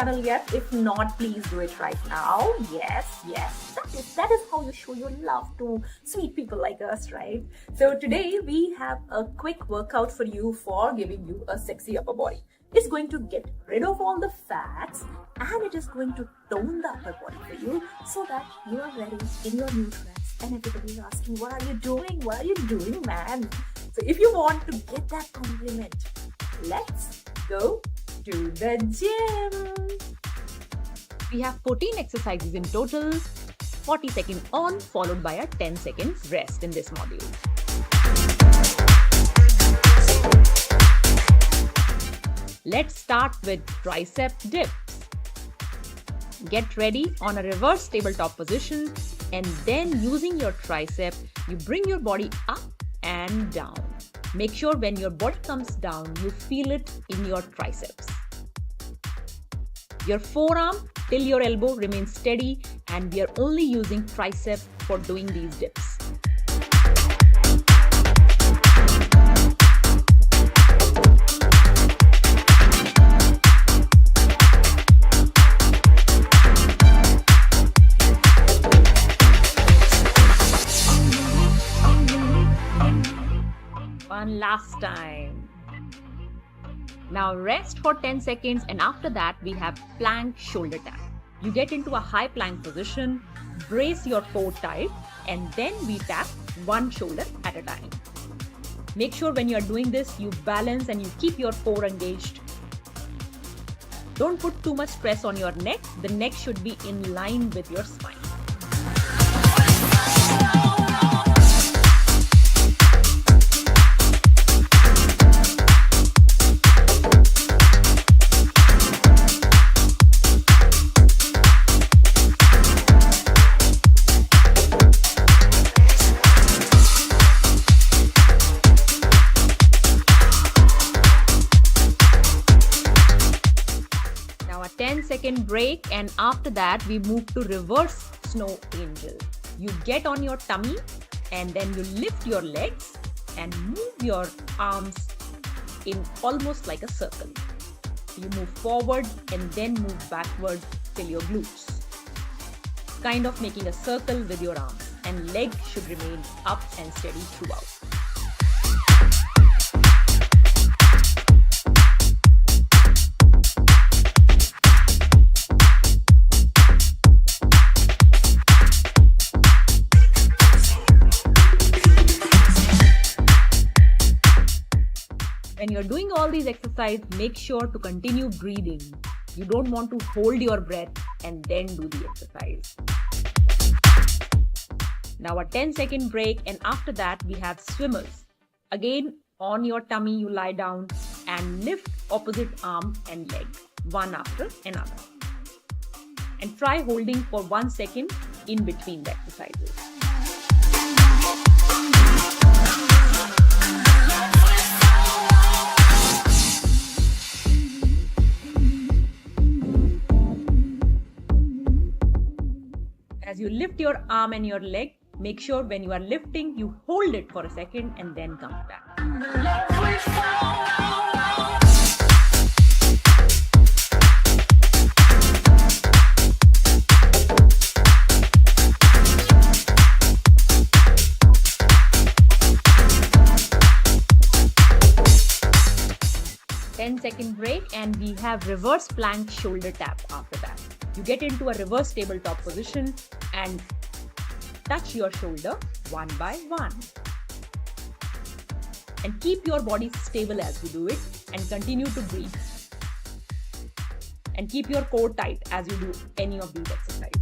channel yet? If not, please do it right now. Yes, that is how you show your love to sweet people like us, right? So today we have a quick workout for you for giving you a sexy upper body. It's going to get rid of all the fats and it is going to tone the upper body for you so that you are ready in your new dress. And everybody is asking, what are you doing? What are you doing, man? So if you want to get that compliment, let's go to the gym. We have 14 exercises in total, 40 seconds on followed by a 10 seconds rest in this module. Let's start with tricep dips. Get ready on a reverse tabletop position and then using your tricep, you bring your body up and down. Make sure when your body comes down, you feel it in your triceps. Your forearm till your elbow remains steady and we are only using tricep for doing these dips. One last time. Now rest for 10 seconds and after that we have plank shoulder tap. You get into a high plank position, brace your core tight and then we tap one shoulder at a time. Make sure when you are doing this you balance and you keep your core engaged. Don't put too much stress on your neck. The neck should be in line with your spine. Now a 10-second break and after that we move to reverse snow angel. You get on your tummy and then you lift your legs and move your arms in almost like a circle. You move forward and then move backward till your glutes. Kind of making a circle with your arms and leg should remain up and steady throughout. When you're doing all these exercises, make sure to continue breathing. You don't want to hold your breath and then do the exercise. Now a 10-second break and after that we have swimmers. Again, on your tummy you lie down and lift opposite arm and leg, one after another. And try holding for 1 second in between the exercises. As you lift your arm and your leg, make sure when you are lifting, you hold it for a second and then come back. 10-second break and we have reverse plank shoulder tap after that. You get into a reverse tabletop position and touch your shoulder one by one. And keep your body stable as you do it and continue to breathe. And keep your core tight as you do any of these exercises.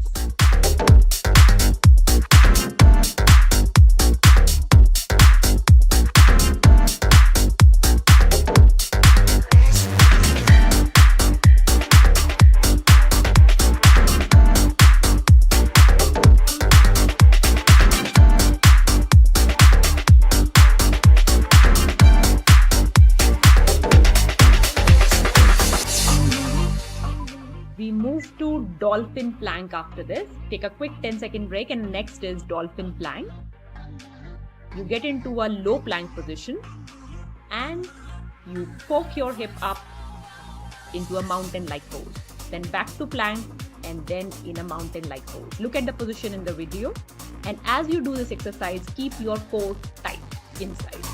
We move to dolphin plank after this. Take a quick 10-second break and next is dolphin plank. You get into a low plank position and you poke your hip up into a mountain-like pose. then back to plank, and then in a mountain-like pose. Look at the position in the video. And as you do this exercise, keep your core tight inside.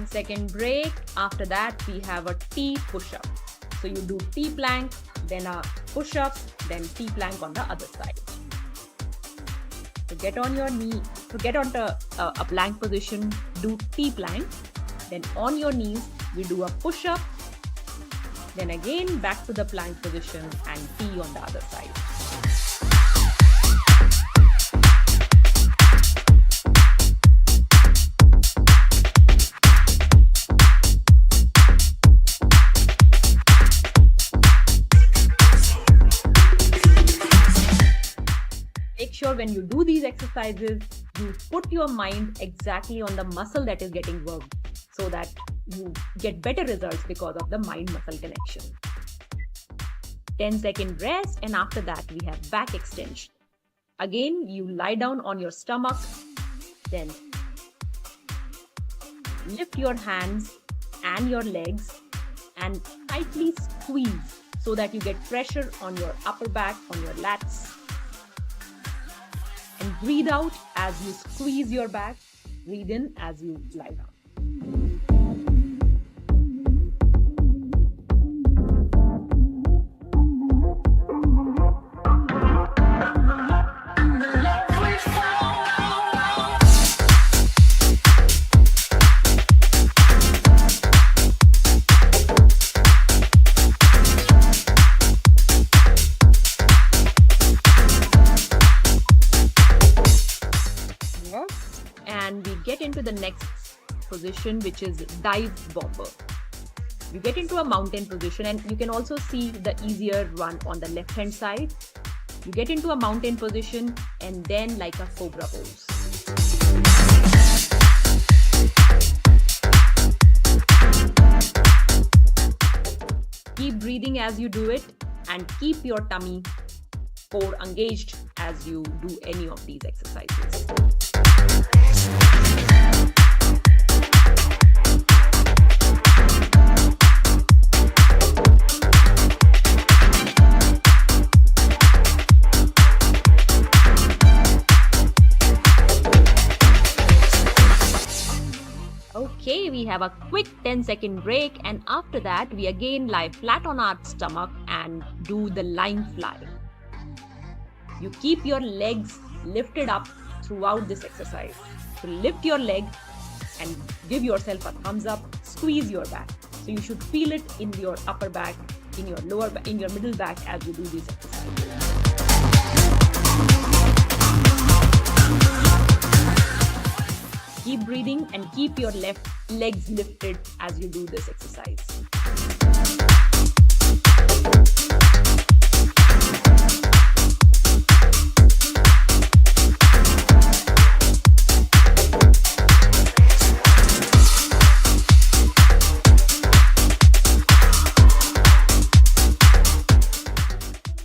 Second break. After that, we have a T push-up. So you do T plank, then a push-up, then T plank on the other side. So get on your knee. To get onto a plank position, do T plank. Then on your knees, we do a push-up. Then again back to the plank position and T on the other side. Make sure when you do these exercises, you put your mind exactly on the muscle that is getting worked so that you get better results because of the mind-muscle connection. 10-second rest, and after that we have back extension. Again, you lie down on your stomach, then lift your hands and your legs and tightly squeeze so that you get pressure on your upper back, on your lats. And breathe out as you squeeze your back. Breathe in as you lie down. And we get into the next position, which is dive bomber. You get into a mountain position, and you can also see the easier one on the left hand side. You get into a mountain position and then like a cobra pose. Keep breathing as you do it and keep your tummy core engaged as you do any of these exercises. Okay, we have a quick 10-second break, and after that we again lie flat on our stomach and do the line fly. You keep your legs lifted up throughout this exercise. So lift your leg and give yourself a thumbs up, squeeze your back. So you should feel it in your upper back, in your lower back, in your middle back as you do these exercises. Keep breathing and keep your left legs lifted as you do this exercise.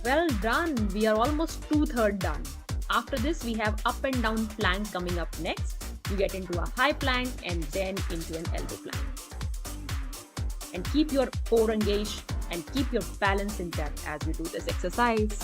Well done. We are almost 2/3 done. After this, we have up and down plank coming up next. You get into a high plank and then into an elbow plank. And keep your core engaged and keep your balance intact as you do this exercise.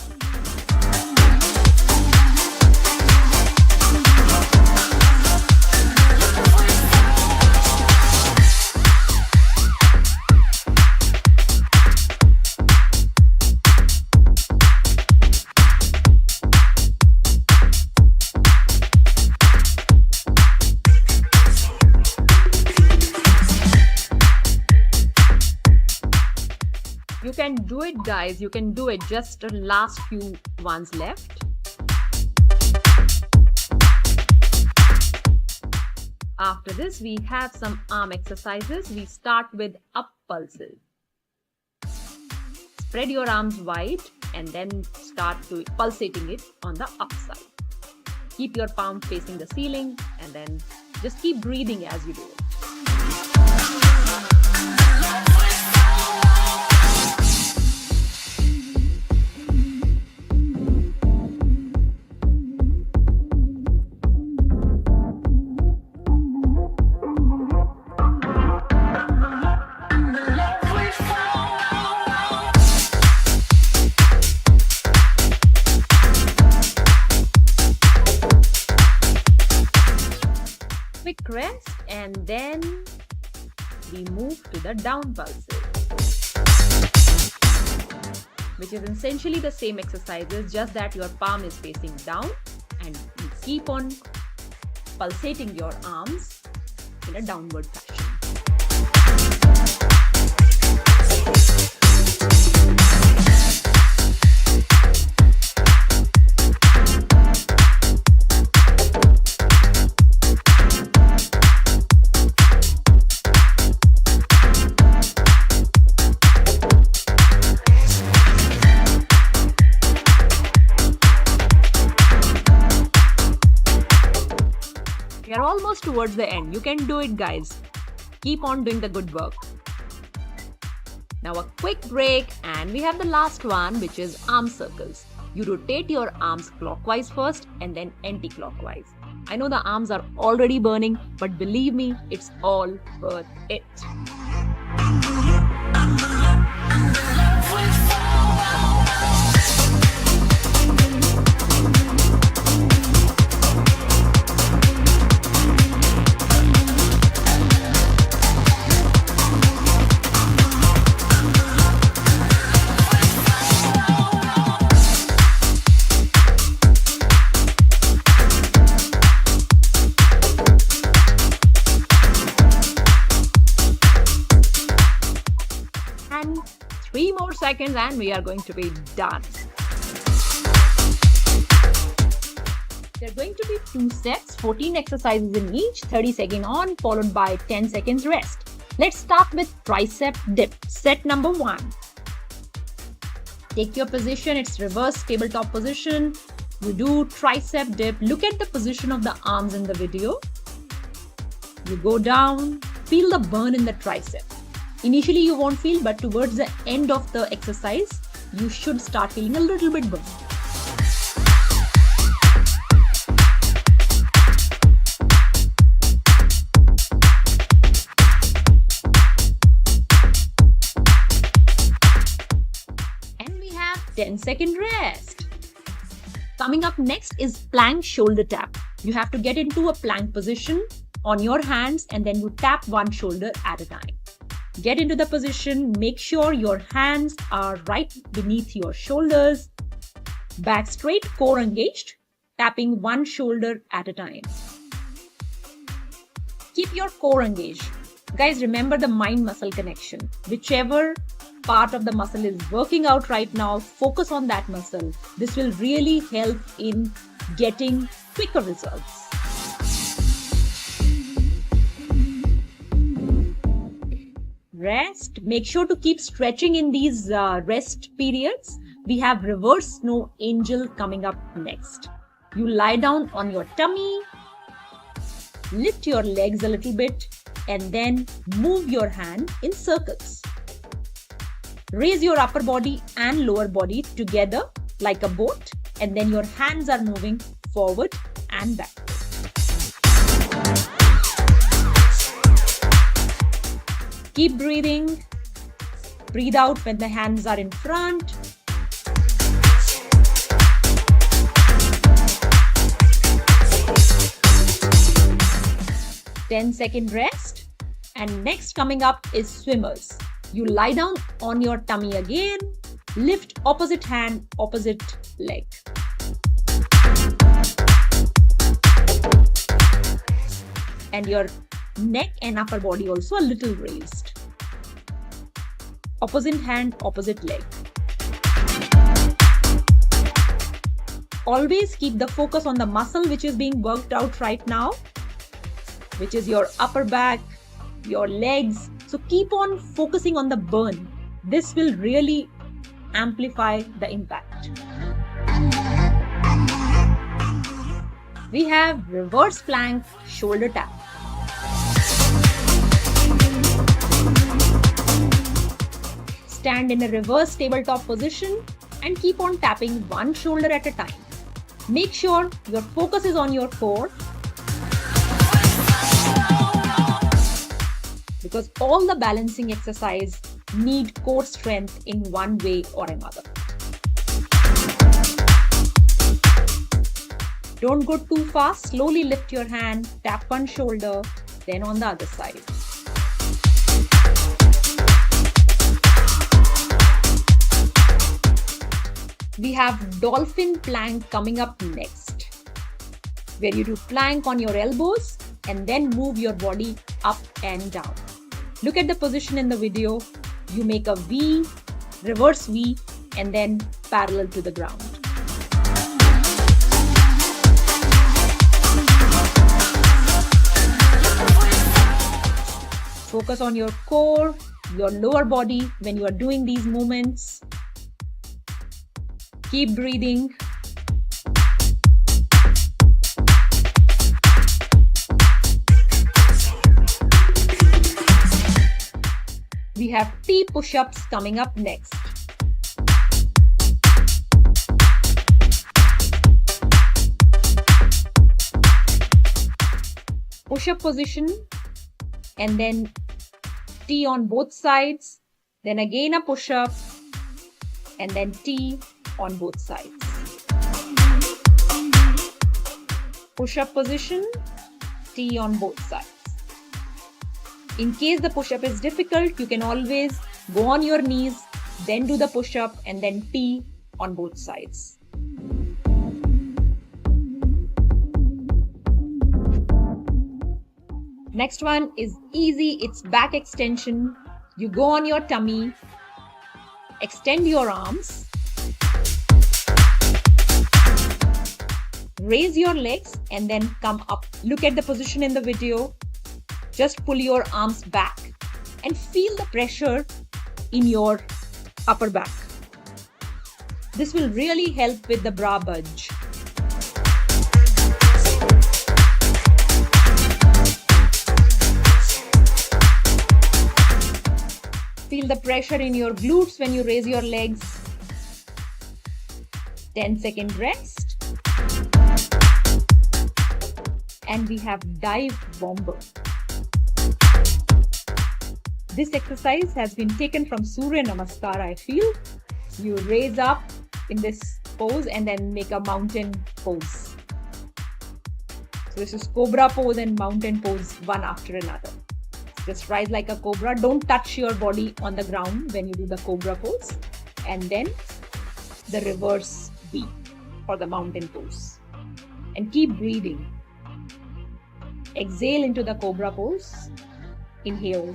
You can do it, guys. You can do it. Just the last few ones left. After this, we have some arm exercises. We start with up pulses. Spread your arms wide and then start to pulsating it on the upside. Keep your palm facing the ceiling and then just keep breathing as you do it. Quick rest and then we move to the down pulses, which is essentially the same exercises, just that your palm is facing down and you keep on pulsating your arms in a downward fashion. We are almost towards the end. You can do it, guys. Keep on doing the good work. Now a quick break and we have the last one, which is arm circles. You rotate your arms clockwise first and then anti-clockwise. I know the arms are already burning, but believe me, it's all worth it. And 3 more seconds and we are going to be done. There are going to be 2 sets, 14 exercises in each, 30 seconds on followed by 10 seconds rest. Let's start with tricep dip. Set number 1. Take your position, it's reverse tabletop position. You do tricep dip. Look at the position of the arms in the video. You go down, feel the burn in the tricep. Initially you won't feel, but towards the end of the exercise, you should start feeling a little bit burn. And we have 10-second rest. Coming up next is plank shoulder tap. You have to get into a plank position on your hands and then you tap one shoulder at a time. Get into the position, make sure your hands are right beneath your shoulders, back straight, core engaged, tapping one shoulder at a time. Keep your core engaged. Guys, remember the mind-muscle connection. Whichever part of the muscle is working out right now, focus on that muscle. This will really help in getting quicker results. Rest. Make sure to keep stretching in these rest periods. We have reverse snow angel coming up next. You lie down on your tummy, lift your legs a little bit, and then move your hand in circles. Raise your upper body and lower body together like a boat, and then your hands are moving forward and back. Keep breathing. Breathe out when the hands are in front. Ten-second rest. And next coming up is swimmers. You lie down on your tummy again. Lift opposite hand, opposite leg. And your neck and upper body also a little raised. Opposite hand, opposite leg. Always keep the focus on the muscle which is being worked out right now, which is your upper back, your legs. So keep on focusing on the burn. This will really amplify the impact. We have reverse plank shoulder tap. Stand in a reverse tabletop position and keep on tapping one shoulder at a time. Make sure your focus is on your core, because all the balancing exercise need core strength in one way or another. Don't go too fast. Slowly lift your hand, tap one shoulder, then on the other side. We have dolphin plank coming up next, where you do plank on your elbows and then move your body up and down. Look at the position in the video. You make a V, reverse V, and then parallel to the ground. Focus on your core, your lower body when you are doing these movements. Keep breathing. We have T push-ups coming up next. Push-up position and then T on both sides, then again a push-up and then T on both sides. Push-up position, T on both sides. In case the push-up is difficult, you can always go on your knees, then do the push-up and then T on both sides. Next one is easy, it's back extension. You go on your tummy, extend your arms, raise your legs and then come up. Look at the position in the video. Just pull your arms back and feel the pressure in your upper back. This will really help with the bra bulge. Feel the pressure in your glutes when you raise your legs. 10-second rest. And we have dive bomber. This exercise has been taken from Surya Namaskar, I feel. You raise up in this pose and then make a mountain pose. So this is cobra pose and mountain pose, one after another. Just rise like a cobra. Don't touch your body on the ground when you do the cobra pose. And then the reverse V for the mountain pose. And keep breathing. Exhale into the cobra pose. Inhale.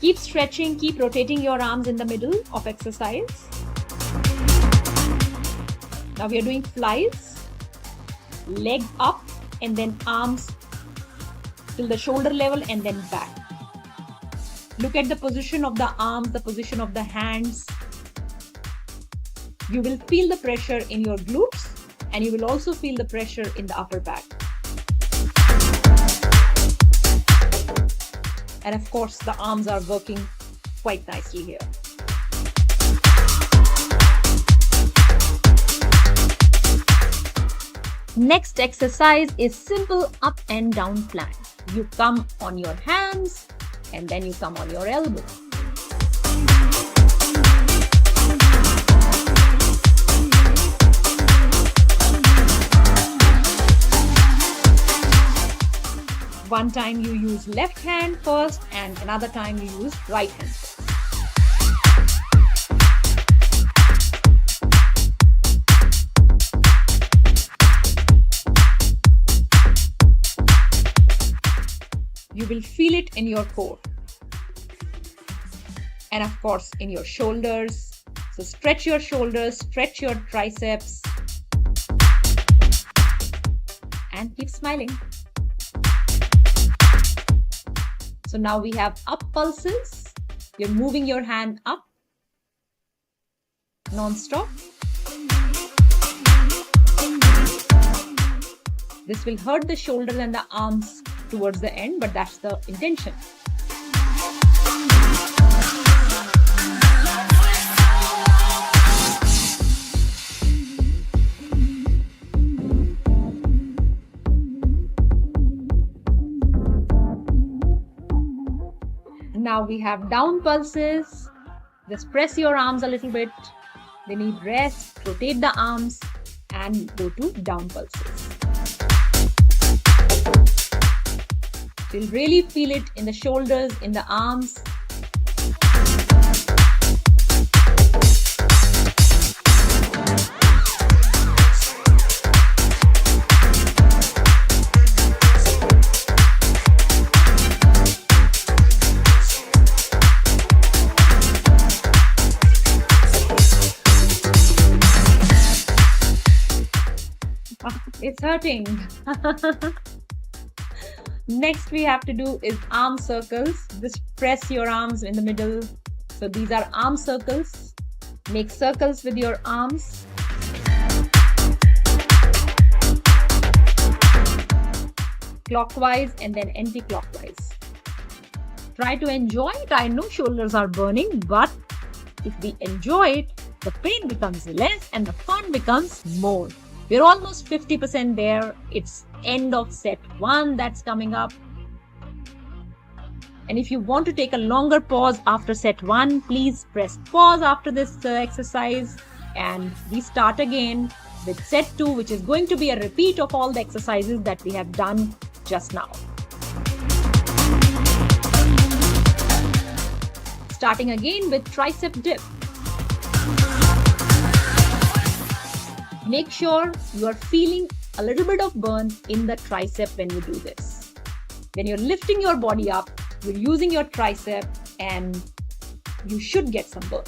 Keep stretching, keep rotating your arms in the middle of exercise. Now we are doing flies. Leg up and then arms till the shoulder level and then back. Look at the position of the arms, the position of the hands. You will feel the pressure in your glutes and you will also feel the pressure in the upper back. And of course, the arms are working quite nicely here. Next exercise is simple up and down plank. You come on your hands and then you come on your elbow. One time you use left hand first and another time you use right hand first. You will feel it in your core and of course in your shoulders. So stretch your shoulders, stretch your triceps and keep smiling. So now we have up pulses. You're moving your hand up non-stop. This will hurt the shoulders and the arms towards the end, but that's the intention. Now we have down pulses. Just press your arms a little bit. They need rest. Rotate the arms and go to down pulses. You'll really feel it in the shoulders, in the arms. It's hurting. Next we have to do is arm circles. Just press your arms in the middle. So these are arm circles. Make circles with your arms. Clockwise and then anti-clockwise. Try to enjoy it. I know shoulders are burning, but if we enjoy it, the pain becomes less and the fun becomes more. We're almost 50% there. It's end of set 1 that's coming up. And if you want to take a longer pause after set 1, please press pause after this exercise and we start again with set 2, which is going to be a repeat of all the exercises that we have done just now. Starting again with tricep dip. Make sure you are feeling a little bit of burn in the tricep when you do this. When you're lifting your body up, you're using your tricep and you should get some burn.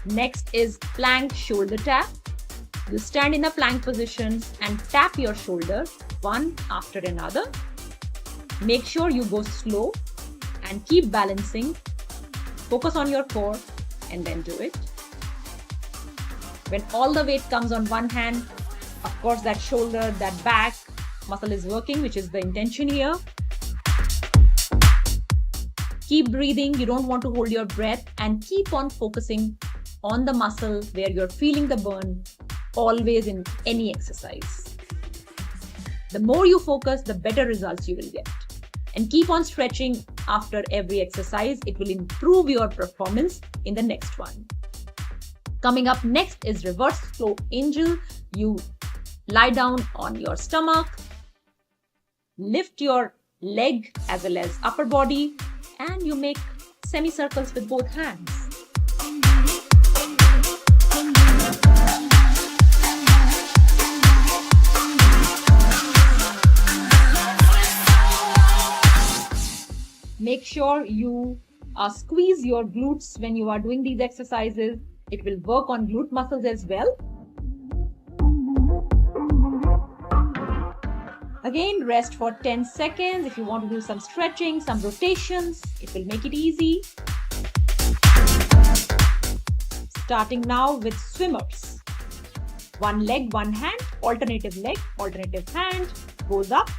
Next is plank shoulder tap. You stand in a plank position and tap your shoulder one after another. Make sure you go slow and keep balancing. Focus on your core and then do it. When all the weight comes on one hand, of course that shoulder, that back muscle is working, which is the intention here. Keep breathing. You don't want to hold your breath and keep on focusing on the muscle where you're feeling the burn. Always in any exercise. The more you focus, the better results you will get. And keep on stretching after every exercise. It will improve your performance in the next one. Coming up next is reverse slow angel. You lie down on your stomach, lift your leg as well as upper body, and you make semicircles with both hands. Make sure you squeeze your glutes when you are doing these exercises. It will work on glute muscles as well. Again, rest for 10 seconds. If you want to do some stretching, some rotations, it will make it easy. Starting now with swimmers. One leg, one hand, alternative leg, alternative hand, goes up.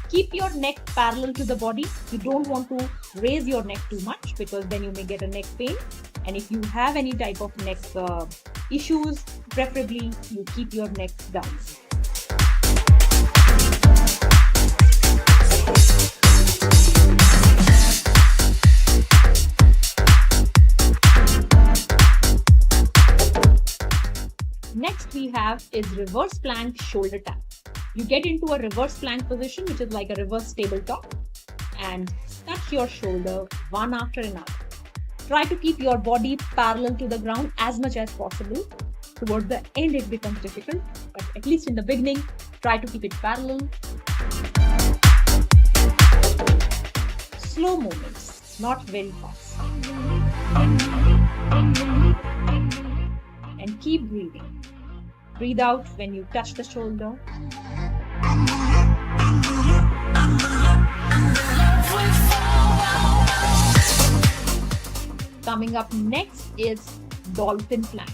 Keep your neck parallel to the body. You don't want to raise your neck too much because then you may get a neck pain. And if you have any type of neck issues, preferably you keep your neck down. Next we have is reverse plank shoulder tap. You get into a reverse plank position, which is like a reverse tabletop, and touch your shoulder one after another. Try to keep your body parallel to the ground as much as possible. Towards the end, it becomes difficult, but at least in the beginning, try to keep it parallel. Slow movements, not very fast. and keep breathing. Breathe out when you touch the shoulder. Coming up next is dolphin plank.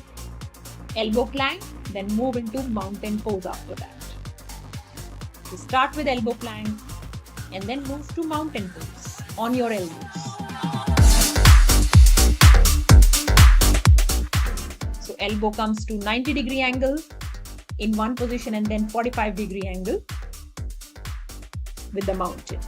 Elbow plank, then move into mountain pose after that. So start with elbow plank and then move to mountain pose on your elbows. So elbow comes to 90-degree angle in one position and then 45-degree angle with the mountain.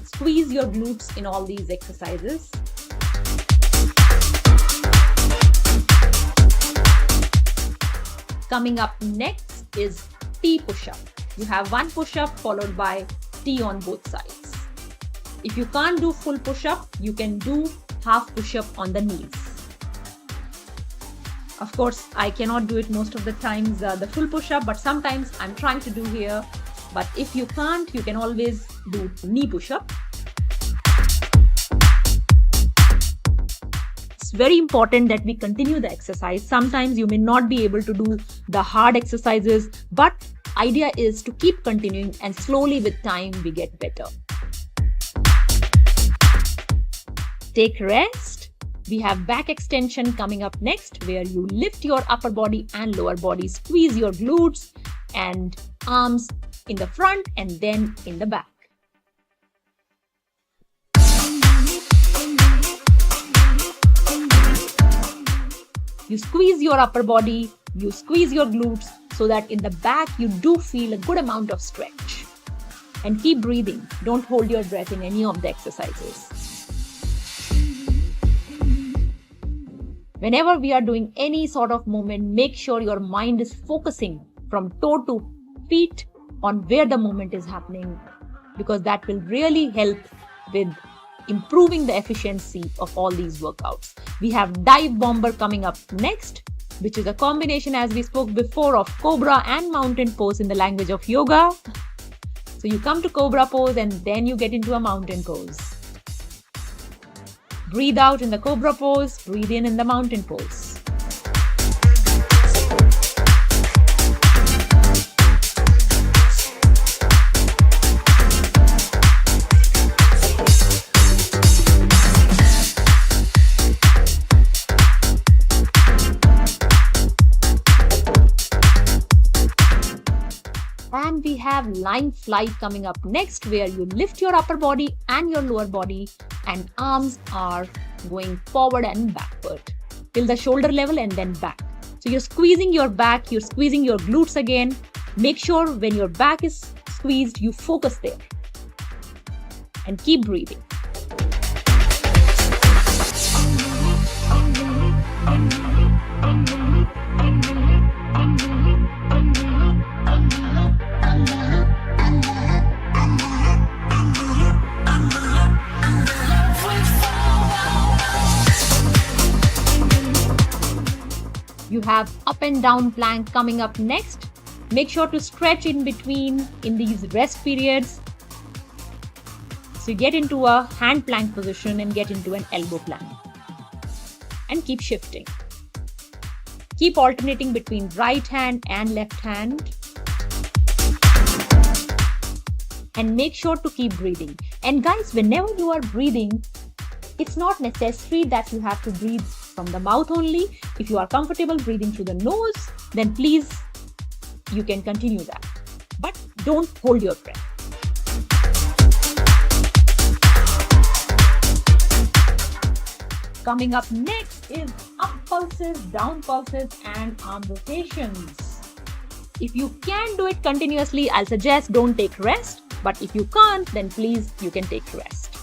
Squeeze your glutes in all these exercises. Coming up next is T push-up. You have one push-up followed by T on both sides. If you can't do full push-up, you can do half push-up on the knees. Of course, I cannot do it most of the times, the full push-up, but sometimes I'm trying to do here. But if you can't, you can always do knee push-up. It's very important that we continue the exercise. Sometimes you may not be able to do the hard exercises, but idea is to keep continuing and slowly with time we get better. Take rest. We have back extension coming up next, where you lift your upper body and lower body, squeeze your glutes and arms in the front and then in the back. You squeeze your upper body, you squeeze your glutes so that in the back you do feel a good amount of stretch. And keep breathing. Don't hold your breath in any of the exercises. Whenever we are doing any sort of movement, make sure your mind is focusing from toe to feet on where the movement is happening, because that will really help with improving the efficiency of all these workouts. We have dive bomber coming up next, which is a combination, as we spoke before, of cobra and mountain pose in the language of yoga. So you come to cobra pose and then you get into a mountain pose. Breathe out in the cobra pose, breathe in the mountain pose. And we have lying flight coming up next, where you lift your upper body and your lower body and arms are going forward and backward till the shoulder level and then back. So you're squeezing your back, you're squeezing your glutes again. Make sure when your back is squeezed, you focus there and keep breathing. You have up and down plank coming up next. Make sure to stretch in between in these rest periods. So you get into a hand plank position and get into an elbow plank. And keep shifting. Keep alternating between right hand and left hand. And make sure to keep breathing. And guys, whenever you are breathing, it's not necessary that you have to breathe from the mouth only. If you are comfortable breathing through the nose, then please, you can continue that. But don't hold your breath. Coming up next is up pulses, down pulses, and arm rotations. If you can do it continuously, I'll suggest don't take rest. But if you can't, then please, you can take rest.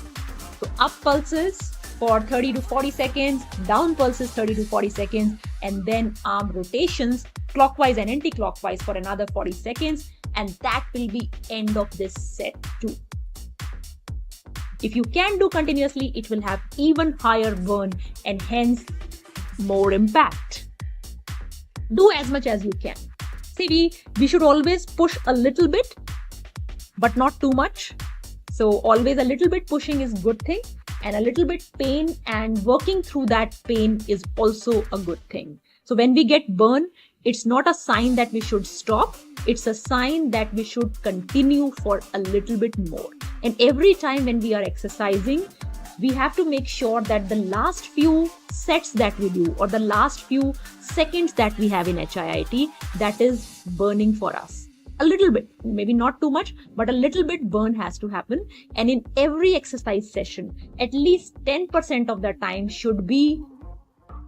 So up pulses for 30 to 40 seconds, down pulses 30 to 40 seconds, and then arm rotations clockwise and anti-clockwise for another 40 seconds, and that will be end of this set too. If you can do continuously, it will have even higher burn and hence more impact. Do as much as you can. See, we should always push a little bit, but not too much. So always a little bit pushing is good thing, and a little bit pain and working through that pain is also a good thing. So when we get burned, it's not a sign that we should stop. It's a sign that we should continue for a little bit more. And every time when we are exercising, we have to make sure that the last few sets that we do, or the last few seconds that we have in HIIT, that is burning for us. A little bit, maybe not too much, but a little bit burn has to happen. And in every exercise session, at least 10% of the time should be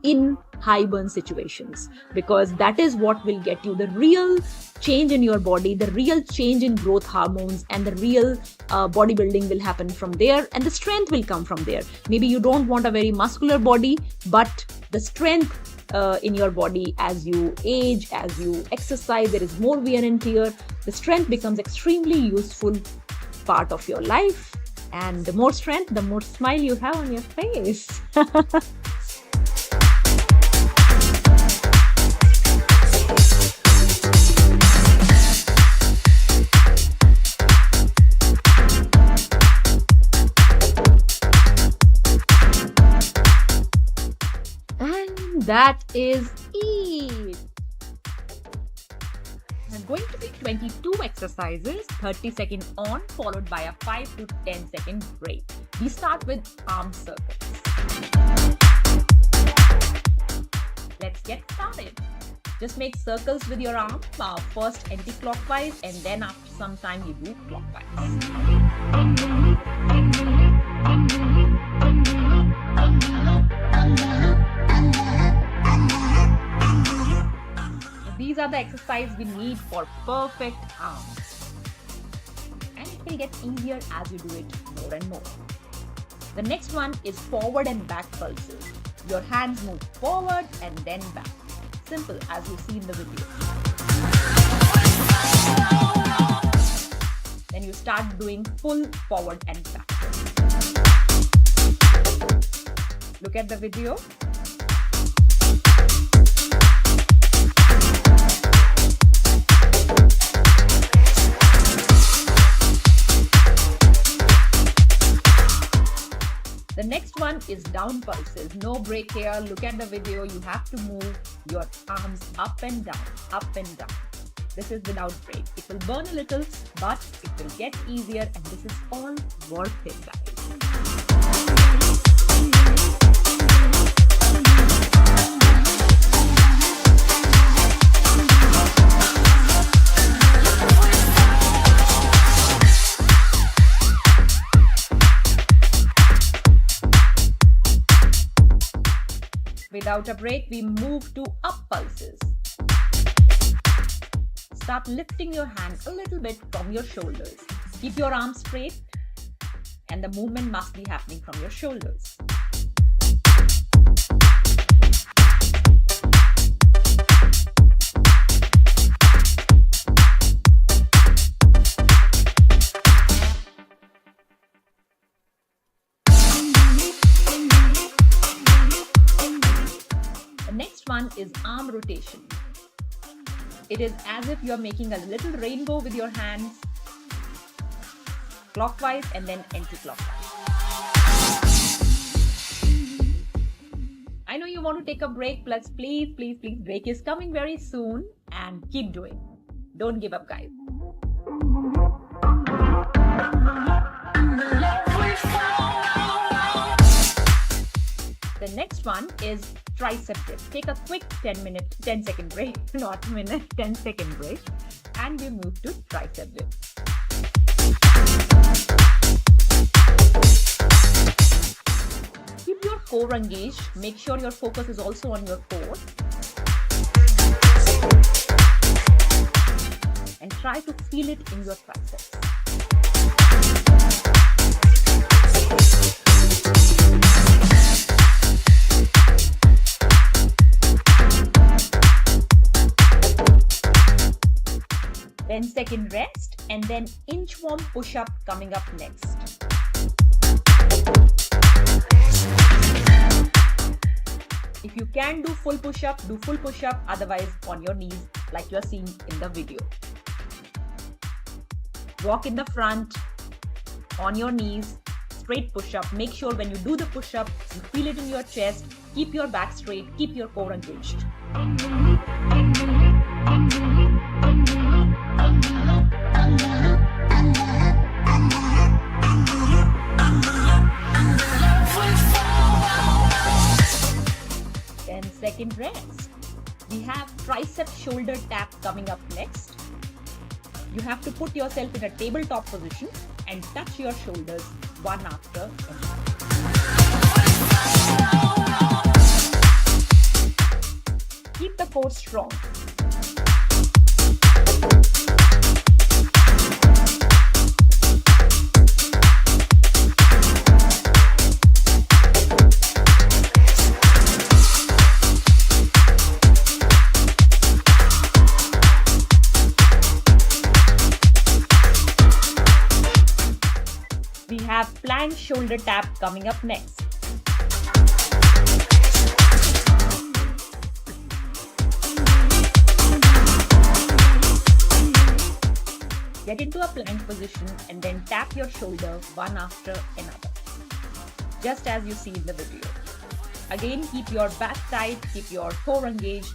in high burn situations, because that is what will get you the real change in your body, the real change in growth hormones, and the real bodybuilding will happen from there, and the strength will come from there. Maybe you don't want a very muscular body, but the strength in your body, as you age, as you exercise, there is more wear and tear. The strength becomes extremely useful part of your life, and the more strength, the more smile you have on your face. That is it. I'm going to be 22 exercises, 30 seconds on, followed by a 5 to 10 second break. We start with arm circles. Let's get started. Just make circles with your arm, first anti-clockwise, and then after some time you do clockwise. These are the exercises we need for perfect arms. And it will get easier as you do it more and more. The next one is forward and back pulses. Your hands move forward and then back. Simple, as you see in the video. Then you start doing full forward and back. Look at the video. The next one is down pulses. No break here. Look at the video. You have to move your arms up and down, up and down. This is without break. It will burn a little, but it will get easier, and this is all worth it, guys. Without a break, we move to up pulses. Start lifting your hand a little bit from your shoulders. Keep your arms straight, and the movement must be happening from your shoulders. Next one is arm rotation. It is as if you are making a little rainbow with your hands, clockwise and then anti-clockwise. I know you want to take a break, but please, break is coming very soon, and keep doing. Don't give up, guys. The next one is tricep dips. Take a quick 10 second break, not minute, 10 second break, and we move to tricep dips. Keep your core engaged. Make sure your focus is also on your core. And try to feel it in your triceps. Then 10-second rest, and then inchworm push-up coming up next. If you can do full push-up, do full push-up, otherwise on your knees like you are seeing in the video. Walk in the front, on your knees, straight push-up. Make sure when you do the push-up, you feel it in your chest. Keep your back straight, keep your core engaged. Second rest. We have tricep shoulder tap coming up next. You have to put yourself in a tabletop position and touch your shoulders one after another. Keep the core strong. We have plank shoulder tap coming up next. Get into a plank position and then tap your shoulder one after another, just as you see in the video. Again, keep your back tight, keep your core engaged.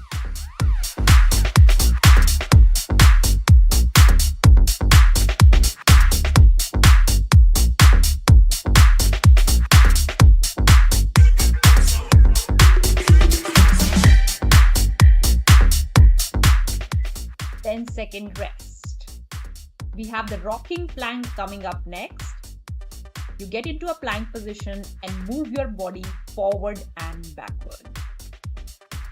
Second rest. We have the rocking plank coming up next. You get into a plank position and move your body forward and backward.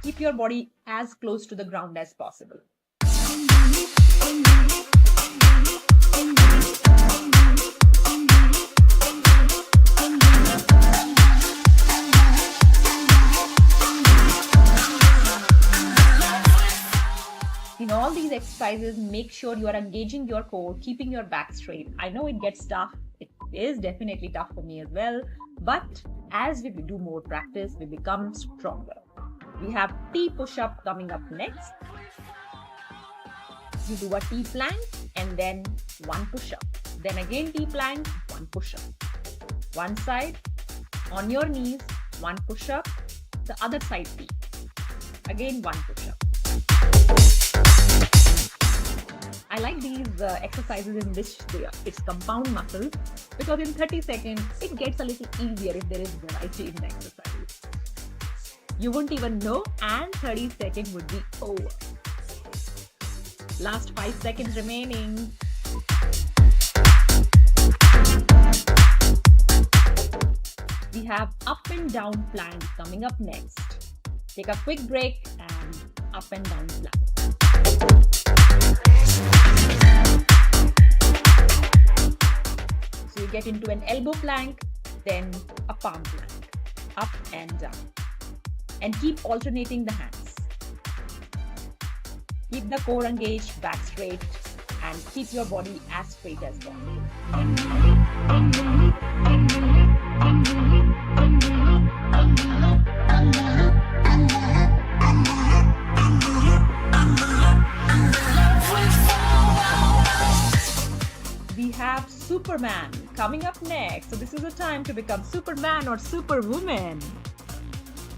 Keep your body as close to the ground as possible. In all these exercises, make sure you are engaging your core, keeping your back straight. I know it gets tough. It is definitely tough for me as well. But as we do more practice, we become stronger. We have T push-up coming up next. You do a T plank and then one push-up. Then again T plank, one push-up. One side, on your knees, one push-up. The other side T. Again one push-up. I like these exercises in which it's compound muscles, because in 30 seconds, it gets a little easier if there is variety in the exercise. You wouldn't even know and 30 seconds would be over. Last 5 seconds remaining. We have up and down plank coming up next. Take a quick break and up and down plank. So you get into an elbow plank, then a palm plank, up and down. And keep alternating the hands. Keep the core engaged, back straight, and keep your body as straight as possible. We have Superman coming up next. So this is the time to become Superman or Superwoman.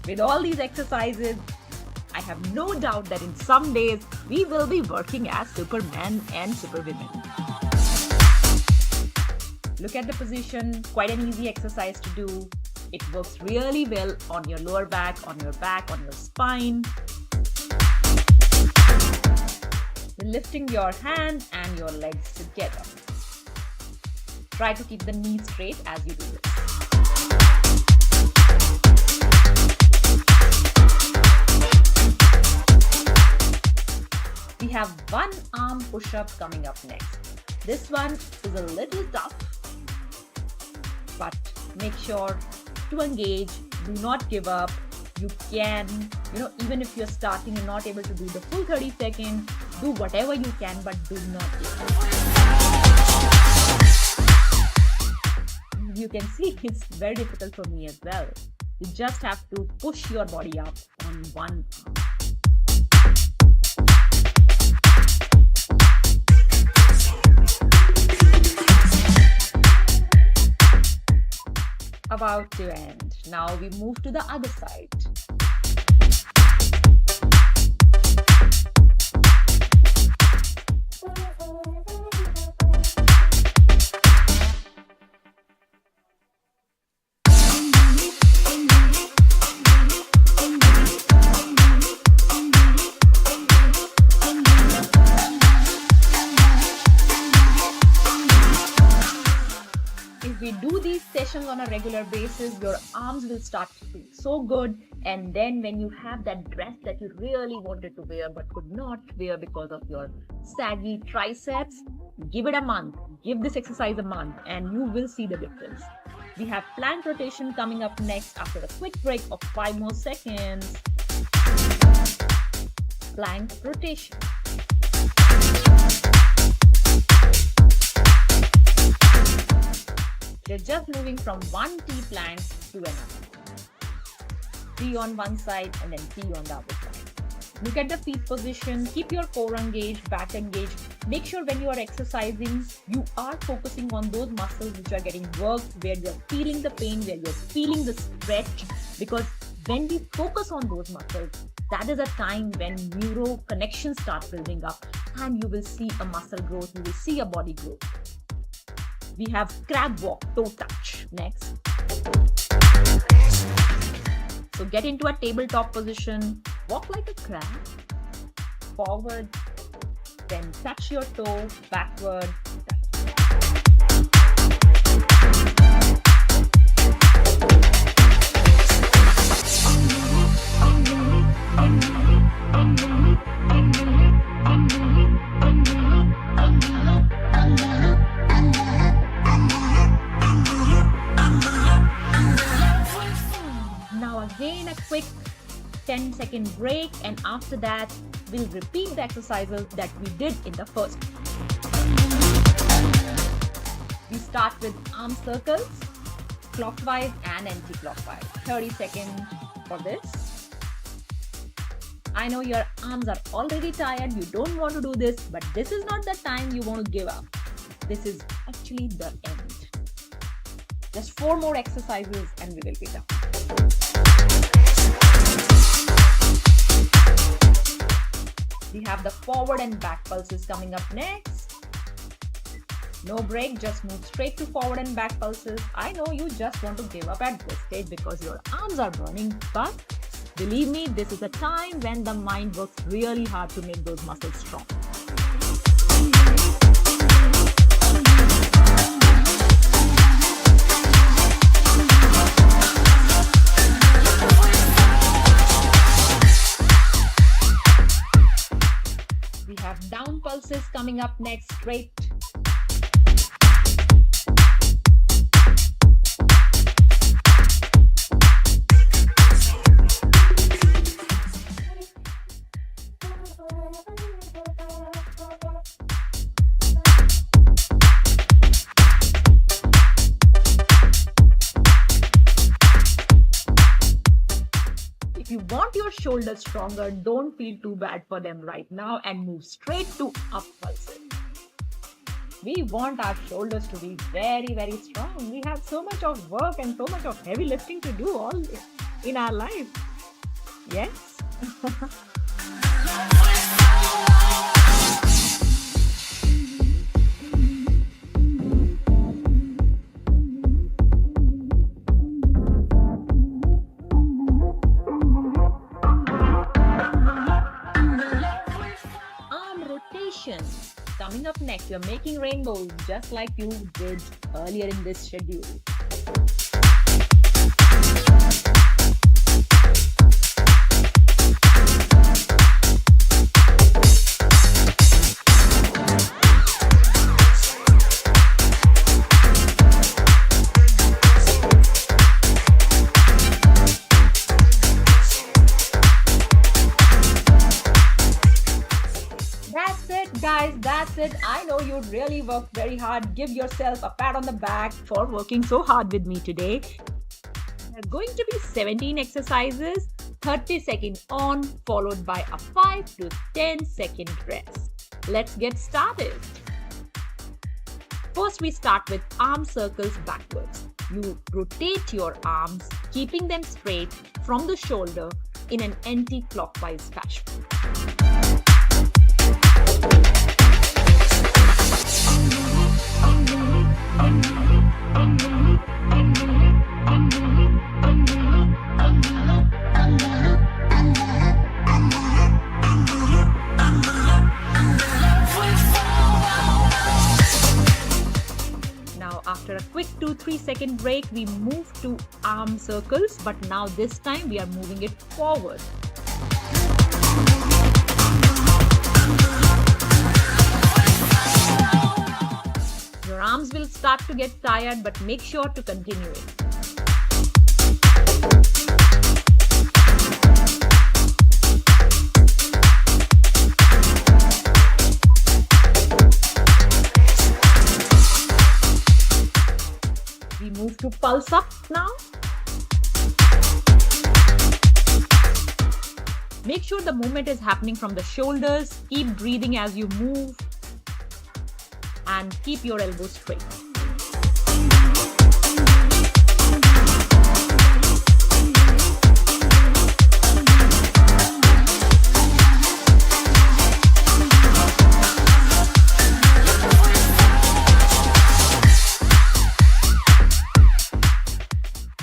With all these exercises, I have no doubt that in some days we will be working as Superman and Superwomen. Look at the position, quite an easy exercise to do. It works really well on your lower back, on your spine. You're lifting your hands and your legs together. Try to keep the knees straight as you do this. We have one arm push-up coming up next. This one is a little tough, but make sure to engage. Do not give up. You can, even if you're starting and not able to do the full 30 seconds, do whatever you can, but do not give up. You can see it's very difficult for me as well. You just have to push your body up on one arm. about to end. Now we move to the other side. If we do these sessions on a regular basis, your arms will start to feel so good. And then when you have that dress that you really wanted to wear but could not wear because of your saggy triceps, give it a month. Give this exercise a month and you will see the difference. We have plank rotation coming up next after a quick break of 5 more seconds. Plank rotation. You're just moving from one T plank to another. T on one side and then T on the other side. Look at the feet position. Keep your core engaged, back engaged. Make sure when you are exercising, you are focusing on those muscles which are getting worked, where you're feeling the pain, where you're feeling the stretch. Because when we focus on those muscles, that is a time when neuro connections start building up and you will see a muscle growth, you will see a body growth. We have crab walk, toe touch next. So get into a tabletop position, walk like a crab, forward, then touch your toe, backward, again a quick 10-second break, and after that we'll repeat the exercises that we did in the first. We start with arm circles, clockwise and anti-clockwise. 30 seconds for this. I know your arms are already tired, you don't want to do this, but this is not the time you want to give up. This is actually the end. Just 4 more exercises and we will be done. We have the forward and back pulses coming up next. No break, just move straight to forward and back pulses. I know you just want to give up at this stage because your arms are burning, but believe me, this is a time when the mind works really hard to make those muscles strong. We have down pulses coming up next, straight. If you want your shoulders stronger, don't feel too bad for them right now and move straight to up pulses. We want our shoulders to be very, very strong. We have so much of work and so much of heavy lifting to do all in our life. Yes? Coming up next, you're making rainbows just like you did earlier in this schedule. Guys, that's it. I know you really worked very hard. Give yourself a pat on the back for working so hard with me today. There are going to be 17 exercises, 30 seconds on, followed by a 5 to 10 second rest. Let's get started. First, we start with arm circles backwards. You rotate your arms, keeping them straight from the shoulder in an anti-clockwise fashion. After a quick 2-3 second break, we move to arm circles, but now this time we are moving it forward. Your arms will start to get tired, but make sure to continue it. We move to pulse up now. Make sure the movement is happening from the shoulders. Keep breathing as you move and keep your elbows straight.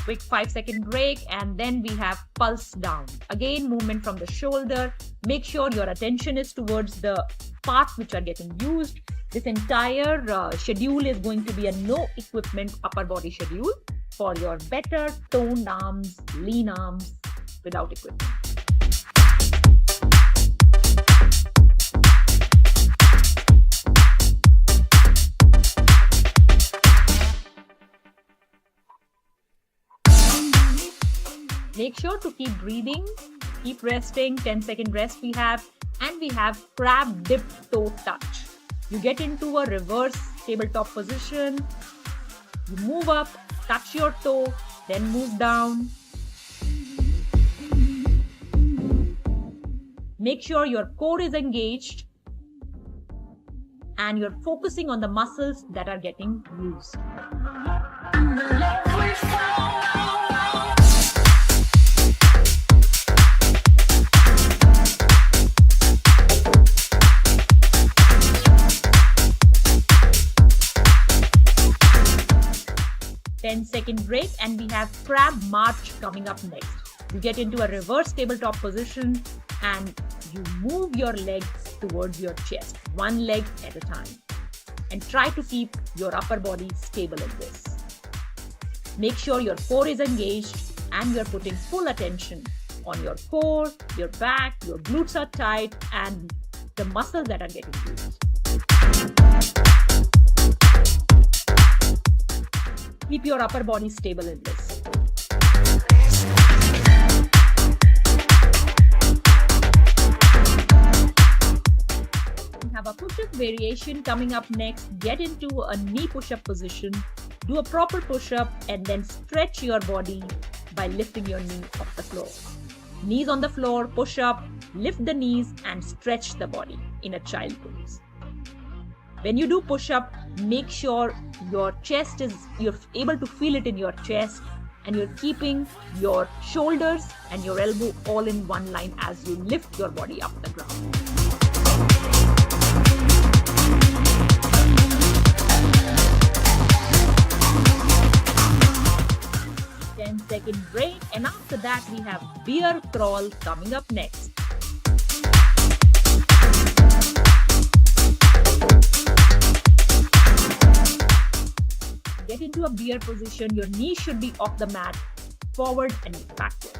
Quick 5-second break, and then we have pulse down. Again, movement from the shoulder. Make sure your attention is towards the parts which are getting used. This entire schedule is going to be a no equipment upper body schedule for your better toned arms, lean arms without equipment. Make sure to keep breathing, keep resting, 10-second rest we have, and we have crab dip toe touch. You get into a reverse tabletop position, you move up, touch your toe, then move down. Make sure your core is engaged and you're focusing on the muscles that are getting used. 10-second break, and we have crab march coming up next. You get into a reverse tabletop position and you move your legs towards your chest, one leg at a time, and try to keep your upper body stable in this. Make sure your core is engaged and you're putting full attention on your core, your back, your glutes are tight, and the muscles that are getting used. Keep your upper body stable in this. We have a push-up variation coming up next. Get into a knee push-up position. Do a proper push-up and then stretch your body by lifting your knee off the floor. Knees on the floor, push up, lift the knees and stretch the body in a child pose. When you do push-up, make sure your chest you're able to feel it in your chest, and you're keeping your shoulders and your elbow all in one line as you lift your body up the ground. Second break, and after that we have bear crawl coming up next. Get into a bear position. Your knees should be off the mat, forward and backward.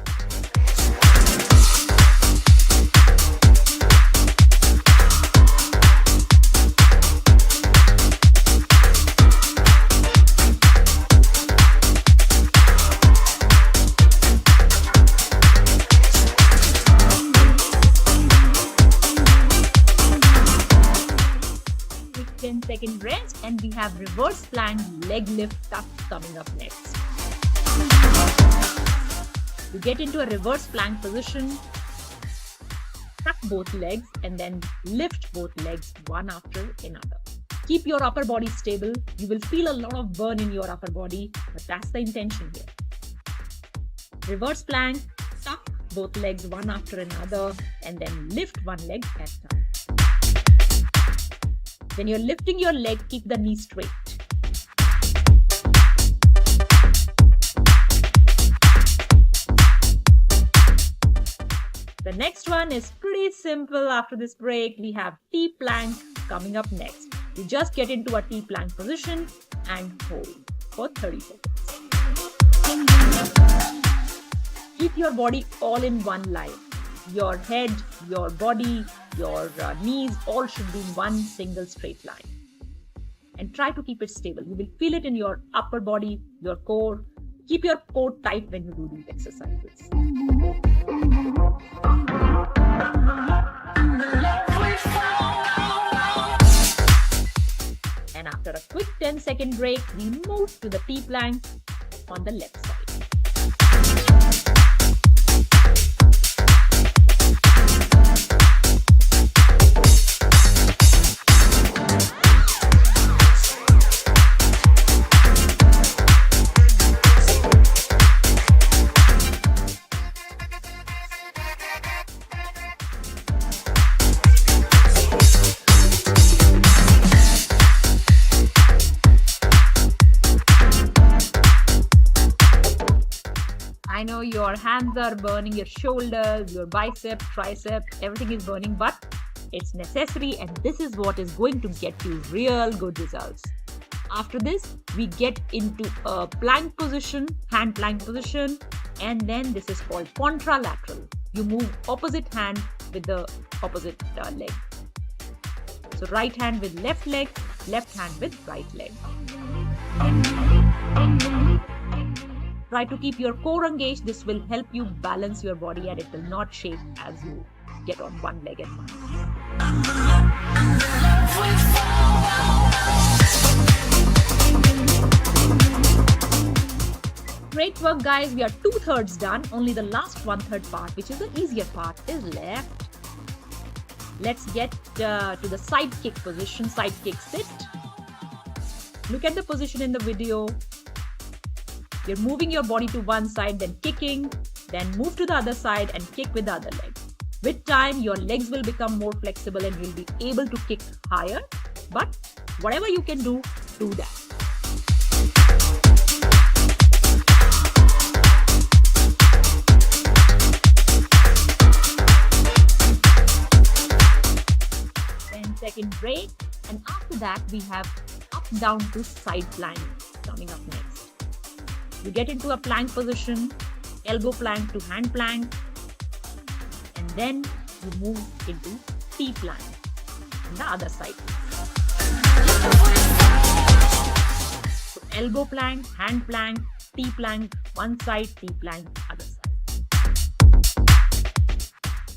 Second rest, and we have reverse plank leg lift touch coming up next. You get into a reverse plank position, tuck both legs and then lift both legs one after another. Keep your upper body stable. You will feel a lot of burn in your upper body, but that's the intention here. Reverse plank, tuck both legs one after another, and then lift one leg at a time. When you're lifting your leg, keep the knee straight. The next one is pretty simple. After this break, we have T-plank coming up next. You just get into a T-plank position and hold for 30 seconds. Keep your body all in one line. Your head, your body, your knees all should be in one single straight line. And try to keep it stable. You will feel it in your upper body, your core. Keep your core tight when you do these exercises. And after a quick 10-second break, we move to the T-plank on the left side. I know your hands are burning, your shoulders, your biceps, triceps, everything is burning, but it's necessary, and this is what is going to get you real good results. After this, we get into a plank position, hand plank position, and then this is called contralateral. You move opposite hand with the opposite leg. So right hand with left leg, left hand with right leg. Try to keep your core engaged. This will help you balance your body and it will not shake as you get on one leg at once. Great work, guys. We are 2/3 done. Only the last 1/3 part, which is the easier part, is left. Let's get to the side kick position, side kick sit. Look at the position in the video. You're moving your body to one side, then kicking, then move to the other side and kick with the other leg. With time, your legs will become more flexible and you'll be able to kick higher. But whatever you can do that. Second break, and after that we have up down to side plank coming up next. You get into a plank position, elbow plank to hand plank, and then you move into T plank on the other side. So elbow plank, hand plank, T plank one side, T plank other side.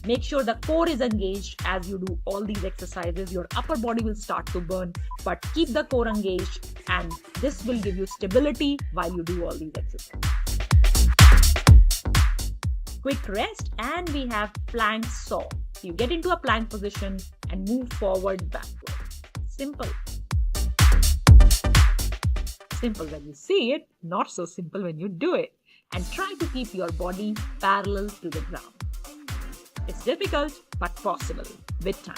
Make sure the core is engaged as you do all these exercises. Your upper body will start to burn, but keep the core engaged, and this will give you stability while you do all these exercises. Quick rest, and we have plank saw. You get into a plank position and move forward, backward. Simple. Simple when you see it, not so simple when you do it. And try to keep your body parallel to the ground. It's difficult, but possible with time.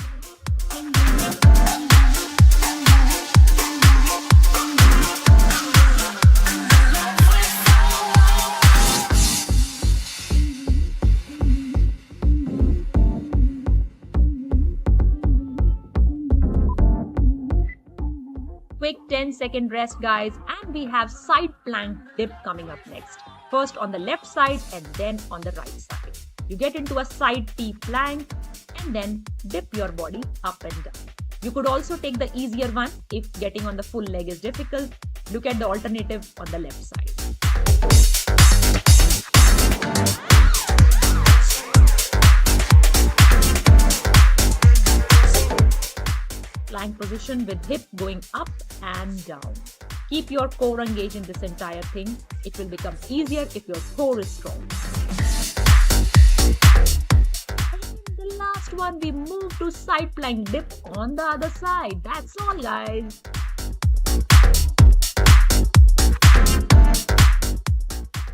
Quick 10-second rest, guys, and we have side plank dip coming up next. First on the left side and then on the right side. You get into a side T plank and then dip your body up and down. You could also take the easier one if getting on the full leg is difficult. Look at the alternative on the left side. Plank position with hip going up and down. Keep your core engaged in this entire thing. It will become easier if your core is strong. next one, we move to side plank dip on the other side. That's all, guys.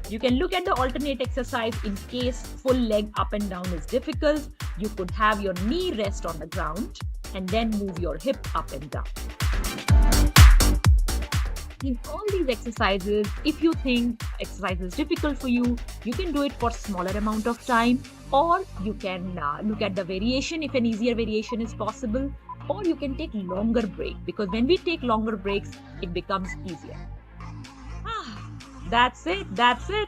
You can look at the alternate exercise in case full leg up and down is difficult. You could have your knee rest on the ground and then move your hip up and down. In all these exercises, if you think exercise is difficult for you, you can do it for smaller amount of time, or you can look at the variation if an easier variation is possible, or you can take longer break, because when we take longer breaks, it becomes easier. That's it. That's it.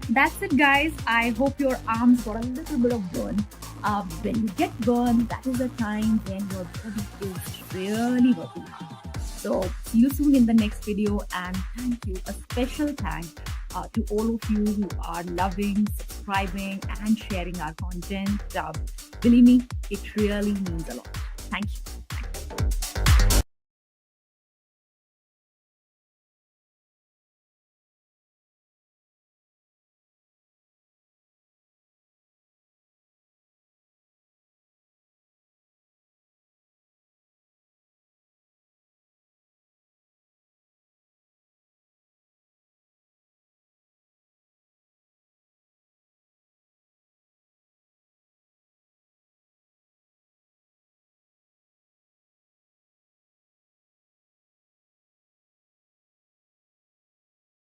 That's it, guys. I hope your arms got a little bit of burn. When you get burned, that is the time when your body is really working hard. So see you soon in the next video, and thank you. A special thank to all of you who are loving, subscribing, and sharing our content. Believe me, it really means a lot. Thank you.